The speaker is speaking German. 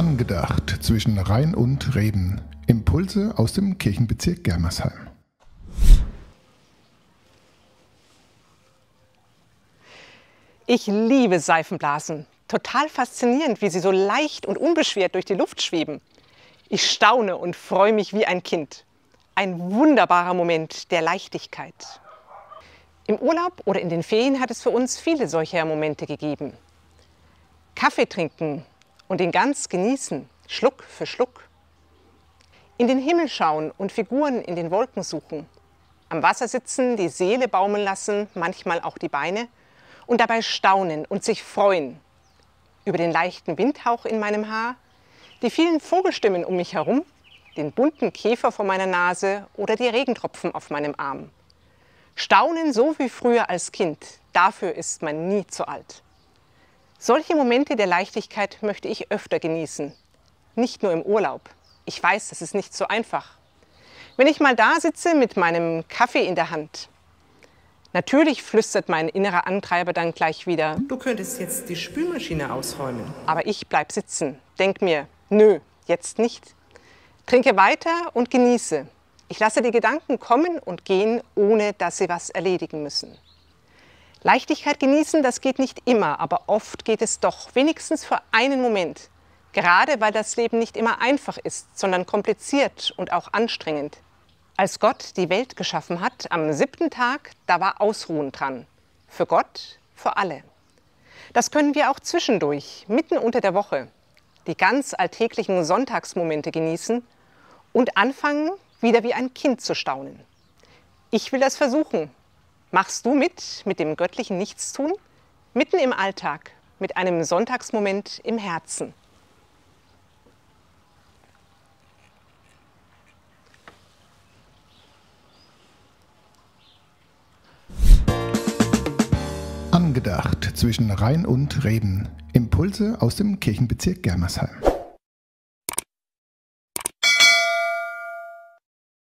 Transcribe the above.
Angedacht zwischen Rhein und Reben. Impulse aus dem Kirchenbezirk Germersheim. Ich liebe Seifenblasen. Total faszinierend, wie sie so leicht und unbeschwert durch die Luft schweben. Ich staune und freue mich wie ein Kind. Ein wunderbarer Moment der Leichtigkeit. Im Urlaub oder in den Ferien hat es für uns viele solcher Momente gegeben. Kaffee trinken und ihn ganz genießen, Schluck für Schluck. In den Himmel schauen und Figuren in den Wolken suchen. Am Wasser sitzen, die Seele baumeln lassen, manchmal auch die Beine. Und dabei staunen und sich freuen. Über den leichten Windhauch in meinem Haar, die vielen Vogelstimmen um mich herum, den bunten Käfer vor meiner Nase oder die Regentropfen auf meinem Arm. Staunen so wie früher als Kind, dafür ist man nie zu alt. Solche Momente der Leichtigkeit möchte ich öfter genießen. Nicht nur im Urlaub. Ich weiß, das ist nicht so einfach. Wenn ich mal da sitze mit meinem Kaffee in der Hand. Natürlich flüstert mein innerer Antreiber dann gleich wieder: Du könntest jetzt die Spülmaschine ausräumen. Aber ich bleib sitzen, denk mir: Nö, jetzt nicht. Trinke weiter und genieße. Ich lasse die Gedanken kommen und gehen, ohne dass sie was erledigen müssen. Leichtigkeit genießen, das geht nicht immer, aber oft geht es doch, wenigstens für einen Moment. Gerade weil das Leben nicht immer einfach ist, sondern kompliziert und auch anstrengend. Als Gott die Welt geschaffen hat, am 7. Tag, da war Ausruhen dran. Für Gott, für alle. Das können wir auch zwischendurch, mitten unter der Woche, die ganz alltäglichen Sonntagsmomente genießen und anfangen, wieder wie ein Kind zu staunen. Ich will das versuchen. Machst du mit dem göttlichen Nichtstun? Mitten im Alltag, mit einem Sonntagsmoment im Herzen. Angedacht zwischen Rhein und Reben. Impulse aus dem Kirchenbezirk Germersheim.